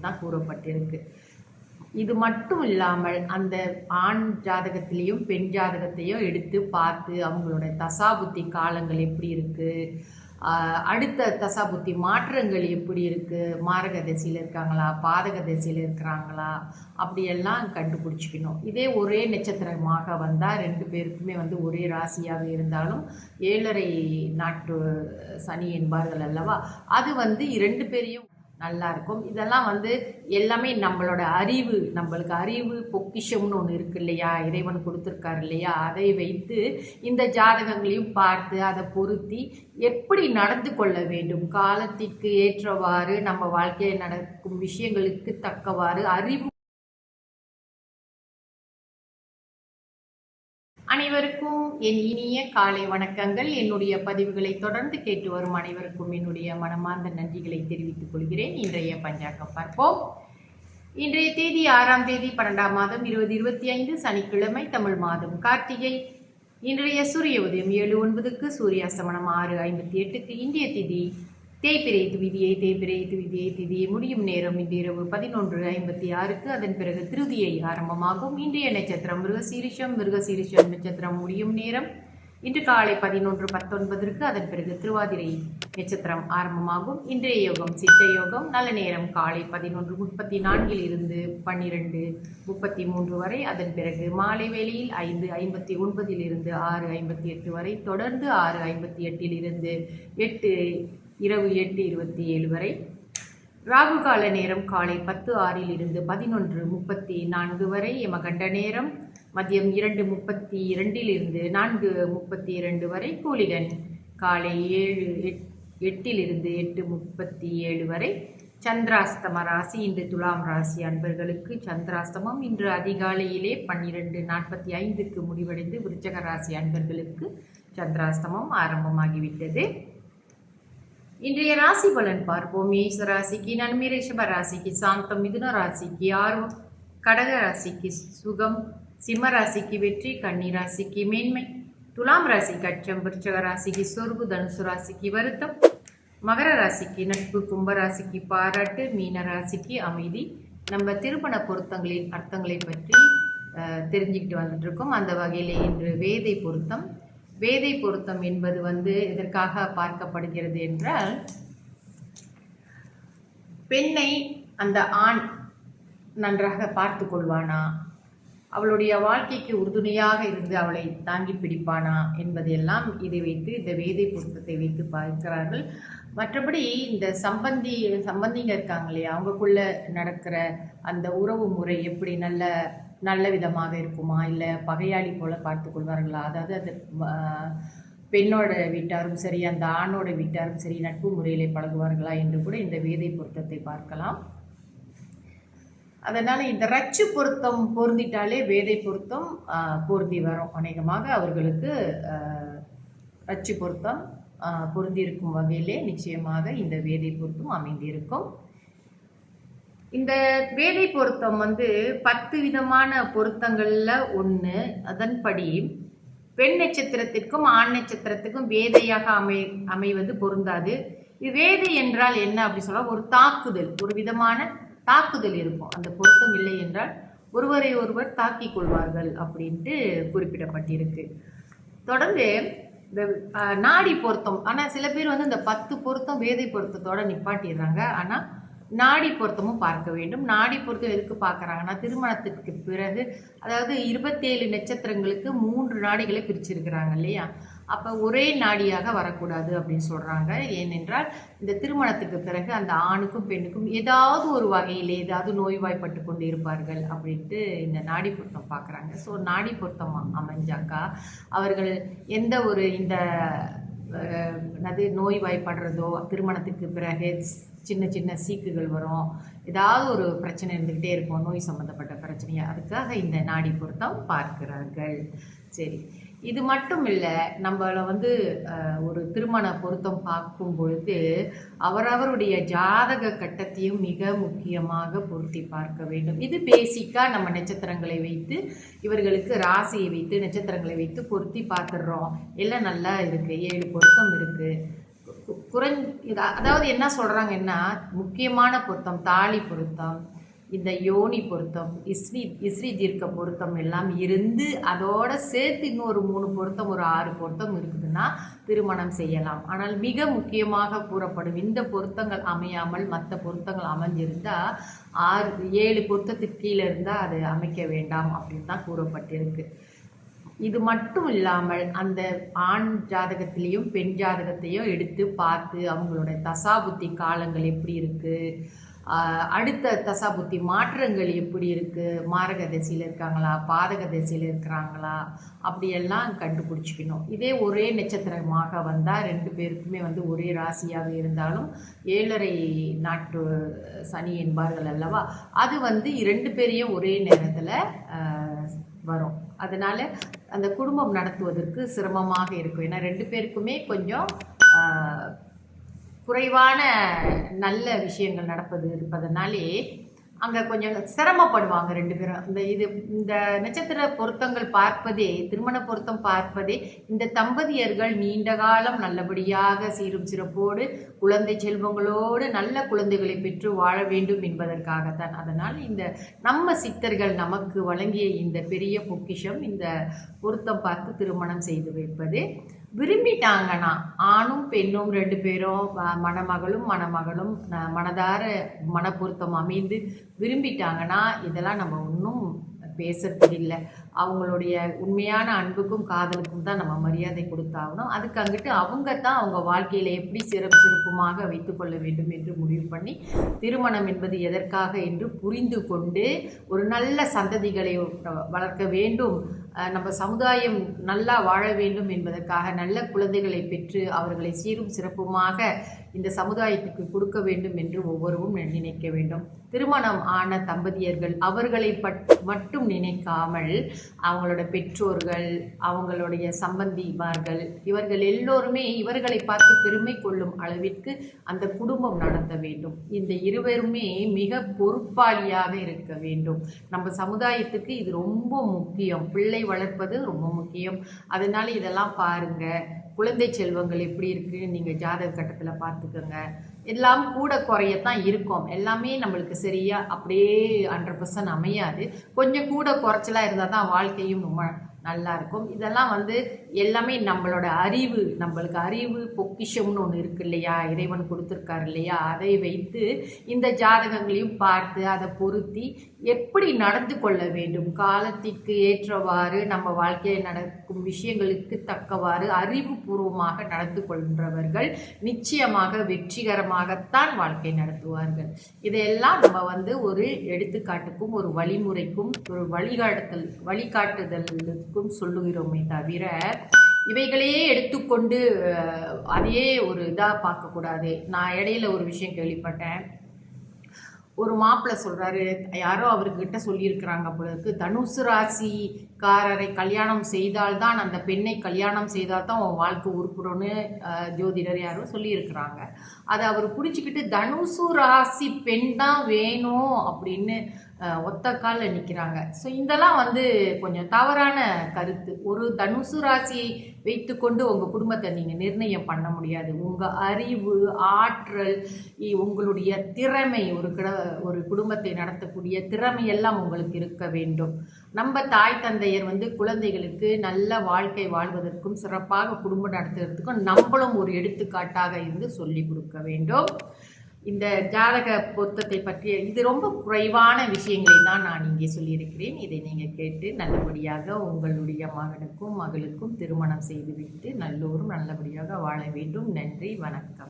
தான் கூறப்பட்டிருக்கு. இது மட்டும் இல்லாமல் அந்த ஆண் ஜாதகத்திலையும் பெண் ஜாதகத்தையும் எடுத்து பார்த்து அவங்களோட தசாபுத்தி காலங்கள் எப்படி இருக்குது, அடுத்த தசாபுத்தி மாற்றங்கள் எப்படி இருக்குது, மாரக திசையில் இருக்காங்களா பாதக திசையில் இருக்கிறாங்களா அப்படியெல்லாம் கண்டுபிடிச்சிக்கணும். இதே ஒரே நட்சத்திரமாக வந்தால் 2 பேருக்குமே ஒரே ராசியாக இருந்தாலும் 7.5 நாட்டு சனி என்பார்கள் அல்லவா, அது 2 பேரையும் நல்லா இருக்கும். இதெல்லாம் எல்லாமே நம்மளோட அறிவு, நம்மளுக்கு அறிவு பொக்கிஷம்னு ஒன்று இருக்கு இல்லையா, இறைவன் கொடுத்துருக்காரு இல்லையா, அதை வைத்து இந்த ஜாதகங்களையும் பார்த்து அதை பொருத்தி எப்படி நடந்து கொள்ள வேண்டும், காலத்திற்கு ஏற்றவாறு நம்ம வாழ்க்கையில் நடக்கும் விஷயங்களுக்கு தக்கவாறு அறிவு. அனைவருக்கும் என் இனிய காலை வணக்கங்கள். என்னுடைய பதிவுகளை தொடர்ந்து கேட்டு வரும் அனைவருக்கும் என்னுடைய மனமார்ந்த நன்றிகளை தெரிவித்துக் கொள்கிறேன். இன்றைய பஞ்சாங்கம் பார்ப்போம். இன்றைய தேதி 6ஆம் தேதி 12ஆம் மாதம் 2025 சனிக்கிழமை, தமிழ் மாதம் கார்த்திகை. இன்றைய சூரிய உதயம் 7:09, சூரிய அஸ்தமனம் 6:58. இந்திய திதி தேய்பிரை திதியை முடியும் நேரம் இன்று இரவு 11:56. அதன் பிறகு திருதியை ஆரம்பமாகும். இன்றைய நட்சத்திரம் மிருகசீரிஷம் நட்சத்திரம் முடியும் நேரம் இன்று காலை 11:19. அதன் பிறகு திருவாதிரை நட்சத்திரம் ஆரம்பமாகும். இன்றைய யோகம் சித்த யோகம். நல்ல நேரம் காலை 11:34 இருந்து 12:33 வரை. அதன் பிறகு மாலை வேளையில் 5:59 இருந்து 6:58 வரை. தொடர்ந்து 6:58 இருந்து இரவு 8:27 வரை. ராகு கால நேரம் காலை 10:06 இருந்து 11:34 வரை. யமகண்ட நேரம் மதியம் 2:32 இருந்து 4:32 வரை. கூலிகன் காலை 8 இருந்து 8:37 வரை. சந்திராஸ்தம ராசி இன்று துலாம் ராசி அன்பர்களுக்கு சந்திராஸ்தமம் இன்று அதிகாலையிலே 12:45 முடிவடைந்து விருச்சக ராசி அன்பர்களுக்கு சந்திராஸ்தமம் ஆரம்பமாகிவிட்டது. இன்றைய ராசி பலன் பார்ப்போம். மேஷ ராசிக்கு நன்மை, ரிஷப ராசிக்கு சாந்தம், மிதுன ராசிக்கு ஆர்வம், கடக ராசிக்கு சுகம், சிம்ம ராசிக்கு வெற்றி, கன்னி ராசிக்கு மேன்மை, துலாம் ராசிக்கு அச்சம், விருச்சக ராசிக்கு சொர்வு, தனுசு ராசிக்கு வருத்தம், மகர ராசிக்கு நட்பு, கும்ப ராசிக்கு பாராட்டு, மீன ராசிக்கு அமைதி. நம்ம திருமண பொருத்தங்களின் அர்த்தங்களை பற்றி தெரிஞ்சுக்கிட்டு வந்துட்டு இருக்கோம். அந்த வகையில் இன்று வேதை பொருத்தம். வேதை பொருத்தம் என்பது எதற்காக பார்க்கப்படுகிறது என்றால், பெண்ணை அந்த ஆண் நன்றாக பார்த்து கொள்வானா, அவளுடைய வாழ்க்கைக்கு உறுதுணையாக இருந்து அவளை தாங்கி பிடிப்பானா என்பதையெல்லாம் இதை வைத்து, இந்த வேதை பொருத்தத்தை வைத்து பார்க்கிறார்கள். மற்றபடி இந்த சம்பந்திங்க இருக்காங்க இல்லையா, அவங்களுக்குள்ள நடக்கிற அந்த உறவு முறை எப்படி நல்ல விதமாக இருக்குமா, இல்லை பகையாளி போல பார்த்து கொள்வார்களா, அதாவது அது பெண்ணோட வீட்டாரும் சரி அந்த ஆணோட வீட்டாரும் சரி நட்பு முறையிலே பழகுவார்களா என்று கூட இந்த வேதை பொருத்தத்தை பார்க்கலாம். அதனால் இந்த ரச்சு பொருத்தம் பொருந்திட்டாலே வேதை பொருத்தம் பொருந்தி வரும். அநேகமாக அவர்களுக்கு ரச்சு பொருத்தம் பொருந்திருக்கும் வகையிலே நிச்சயமாக இந்த வேதை பொருத்தம் அமைந்திருக்கும். இந்த வேதை பொருத்தம் 10 விதமான பொருத்தங்கள்ல ஒன்று. அதன்படி பெண் நட்சத்திரத்திற்கும் ஆண் நட்சத்திரத்துக்கும் வேதையாக அமைவது பொருந்தாது. இது வேதை என்றால் என்ன அப்படி சொல்ல, ஒரு தாக்குதல், ஒரு விதமான தாக்குதல் இருக்கும். அந்த பொருத்தம் இல்லை என்றால் ஒருவரை ஒருவர் தாக்கிக் கொள்வார்கள் அப்படின்ட்டு குறிப்பிடப்பட்டிருக்கு. தொடர்ந்து இந்த நாடி பொருத்தம். ஆனால் சில பேர் இந்த 10 பொருத்தம் வேதை பொருத்தத்தோட நிப்பாட்டிடுறாங்க. ஆனால் நாடி பொருத்தமும் பார்க்க வேண்டும். நாடி பொருத்தம் எதுக்கு பார்க்குறாங்கன்னா, திருமணத்திற்கு பிறகு, அதாவது 27 நட்சத்திரங்களுக்கு 3 நாடிகளை பிரிச்சிருக்கிறாங்க இல்லையா, அப்போ ஒரே நாடியாக வரக்கூடாது அப்படின்னு சொல்கிறாங்க. ஏனென்றால் இந்த திருமணத்துக்கு பிறகு அந்த ஆணுக்கும் பெண்ணுக்கும் ஏதாவது ஒரு வகையில் ஏதாவது நோய்வாய்ப்பட்டு கொண்டு இருப்பார்கள் அப்படின்ட்டு இந்த நாடி பொருத்தம் பார்க்குறாங்க. ஸோ நாடி பொருத்தம் அமைஞ்சாக்கா அவர்கள் எந்த ஒரு இந்த நோய்வாய்ப்படுறதோ, திருமணத்துக்கு பிறகு சின்ன சீக்குகள் வரும், ஏதாவது ஒரு பிரச்சனை இருந்துக்கிட்டே இருக்கும், நோய் சம்மந்தப்பட்ட பிரச்சனையா, அதுக்காக இந்த நாடி பொருத்தம் பார்க்கிறார்கள். சரி, இது மட்டும் இல்லை, நம்மளை ஒரு திருமண பொருத்தம் பார்க்கும் பொழுது அவரவருடைய ஜாதக கட்டத்தையும் மிக முக்கியமாக பொருத்தி பார்க்க வேண்டும். இது பேசிக்காக நம்ம நட்சத்திரங்களை வைத்து, இவர்களுக்கு ராசியை வைத்து நட்சத்திரங்களை வைத்து பொருத்தி பார்த்துடுறோம். எல்லாம் நல்லா இருக்குது, 7 பொருத்தம் இருக்குது, அதாவது என்ன சொல்கிறாங்கன்னா, முக்கியமான பொருத்தம் தாலி பொருத்தம், இந்த யோனி பொருத்தம், இஸ்ரீ தீர்க்க பொருத்தம் எல்லாம் இருந்து அதோட சேர்த்து இன்னொரு 3 பொருத்தம், ஒரு 6 பொருத்தம் இருக்குதுன்னா திருமணம் செய்யலாம். ஆனால் மிக முக்கியமாக கூறப்படும் இந்த பொருத்தங்கள் அமையாமல் மற்ற பொருத்தங்கள் அமைஞ்சிருந்தால் 7 பொருத்தத்துக்கு கீழே இருந்தால் அது அமைக்க வேண்டாம் அப்படின்னு தான் கூறப்பட்டிருக்கு. இது மட்டும் இல்லாமல் அந்த ஆண் ஜாதகத்திலையும் பெண் ஜாதகத்தையும் எடுத்து பார்த்து அவங்களோட தசாபுத்தி காலங்கள் எப்படி இருக்குது, அடுத்த தசாபுத்தி மாற்றங்கள் எப்படி இருக்குது, மாரக திசையில் இருக்காங்களா, பாதக திசையில் இருக்கிறாங்களா, அப்படியெல்லாம் கண்டுபிடிச்சிக்கணும். இதே ஒரே நட்சத்திரமாக வந்தால் 2 பேருக்குமே ஒரே ராசியாக இருந்தாலும் 7.5 நாட்டு சனி என்பார்கள் அல்லவா, அது 2 பேரையும் ஒரே நேரத்தில் வரும். அதனால் அந்த குடும்பம் நடத்துவதற்கு சிரமமாக இருக்கும். ஏன்னா 2 பேருக்குமே கொஞ்சம் குறைவான நல்ல விஷயங்கள் இருப்பதனாலே அங்கே கொஞ்சம் சிரமப்படுவாங்க 2 பேரும். இந்த நட்சத்திர பொருத்தங்கள் பார்ப்பதே, திருமண பொருத்தம் பார்ப்பதே இந்த தம்பதியர்கள் நீண்ட காலம் நல்லபடியாக சீரும் சிறப்போடு குழந்தை செல்வங்களோடு நல்ல குழந்தைகளை பெற்று வாழ வேண்டும் என்பதற்காகத்தான். அதனால் இந்த நம்ம சித்தர்கள் நமக்கு வழங்கிய இந்த பெரிய பொக்கிஷம், இந்த பொருத்தம் பார்த்து திருமணம் செய்து வைப்பது. விரும்பிட்டாங்கன்னா ஆணும் பெண்ணும் 2 பேரும் மணமகளும் மனதார மனப்பொருத்தம் அமைந்து விரும்பிட்டாங்கன்னா இதெல்லாம் நம்ம ஒன்றும் பேசுறது இல்லை. அவங்களுடைய உண்மையான அன்புக்கும் காதலுக்கும் தான் நம்ம மரியாதை கொடுத்தாகணும். அதுக்கு அங்கிட்டு அவங்க தான் அவங்க வாழ்க்கையில் எப்படி சிறப்புமாக வைத்துக்கொள்ள வேண்டும் என்று முடிவு பண்ணி திருமணம் என்பது எதற்காக என்று புரிந்து கொண்டு ஒரு நல்ல சந்ததிகளை வளர்க்க வேண்டும், நம்ம சமுதாயம் நல்லா வாழ வேண்டும் என்பதற்காக நல்ல குழந்தைகளை பெற்று அவர்களை சீரும் சிறப்புமாக இந்த சமுதாயத்துக்கு கொடுக்க வேண்டும் என்று ஒவ்வொருவரும் நினைக்க வேண்டும். திருமணம் ஆன தம்பதியர்கள் அவர்களை மட்டும் நினைக்காமல் அவங்களோட பெற்றோர்கள், அவங்களுடைய சம்பந்திமார்கள், இவர்கள் எல்லோருமே இவர்களை பார்த்து பெருமை கொள்ளும் அளவிற்கு அந்த குடும்பம் நடத்த வேண்டும். இந்த இருவருமே மிக பொறுப்பாளியாக இருக்க வேண்டும். நம்ம சமுதாயத்துக்கு இது ரொம்ப முக்கியம். பிள்ளை வளர்ப்பது ரொம்ப முக்கியம். அதனால இதெல்லாம் பாருங்க. குழந்தை செல்வங்கள் எப்படி இருக்குன்னு நீங்கள் ஜாதக கட்டத்தில் பார்த்துக்கோங்க. எல்லாம் கூட குறையத்தான் இருக்கும். எல்லாமே நம்மளுக்கு சரியாக அப்படியே 100% அமையாது. கொஞ்சம் கூட குறைச்சலாக இருந்தால் தான் வாழ்க்கையும் ரொம்ப நல்லா இருக்கும். இதெல்லாம் எல்லாமே நம்மளோட அறிவு, நம்மளுக்கு அறிவு பொக்கிஷம்னு ஒன்று இருக்கு இல்லையா, இறைவன் கொடுத்துருக்காரு இல்லையா, அதை வைத்து இந்த ஜாதகங்களையும் பார்த்து அதை பொருத்தி எப்படி நடந்து கொள்ள வேண்டும், காலத்திற்கு ஏற்றவாறு நம்ம வாழ்க்கையில் நடக்கும் விஷயங்களுக்கு தக்கவாறு அறிவுபூர்வமாக நடந்து கொள்கிறவர்கள் நிச்சயமாக வெற்றிகரமாகத்தான் வாழ்க்கை நடத்துவார்கள். இதையெல்லாம் நம்ம ஒரு எடுத்துக்காட்டுக்கும் ஒரு வழிமுறைக்கும் ஒரு வழிகாட்டுதலுக்கும் சொல்லுகிறோமே தவிர இவைகளையே எடுத்துக்கொண்டு அதையே ஒரு இதாக பார்க்கக்கூடாது. நான் இடையில ஒரு விஷயம் கேள்விப்பட்டேன். ஒரு மாப்பிள்ளை சொல்கிறாரு, யாரோ அவர்கிட்ட சொல்லியிருக்கிறாங்க பொழுது, தனுசு ராசிக்காரரை கல்யாணம் செய்தால்தான், அந்த பெண்ணை கல்யாணம் செய்தால்தான் உன் வாழ்க்கை உருப்புறோன்னு ஜோதிடர் யாரோ சொல்லியிருக்கிறாங்க. அதை அவர் பிடிச்சிக்கிட்டு தனுசு ராசி பெண் தான் வேணும் அப்படின்னு ஒத்த காலில் நிற்கிறாங்க. ஸோ இதெல்லாம் கொஞ்சம் தவறான கருத்து. ஒரு தனுசு ராசியை வைத்துக்கொண்டு உங்கள் குடும்பத்தை நீங்கள் நிர்ணயம் பண்ண முடியாது. உங்கள் அறிவு, ஆற்றல், உங்களுடைய திறமை, ஒரு குடும்பத்தை நடத்தக்கூடிய திறமையெல்லாம் உங்களுக்கு இருக்க வேண்டும். நம்ம தாய் தந்தையர் குழந்தைகளுக்கு நல்ல வாழ்க்கை வாழ்வதற்கும் சிறப்பாக குடும்பம் நடத்துறதுக்கும் நம்மளும் ஒரு எடுத்துக்காட்டாக இருந்து சொல்லி கொடுக்க வேண்டும். இந்த ஜாதக பொருத்தத்தை பற்றிய இது ரொம்ப குறைவான விஷயங்களை தான் நான் இங்கே சொல்லியிருக்கிறேன். இதை நீங்கள் கேட்டு நல்லபடியாக உங்களுடைய மகனுக்கும் மகளுக்கும் திருமணம் செய்துவிட்டு நல்லோரும் நல்லபடியாக வாழ வேண்டும். நன்றி, வணக்கம்.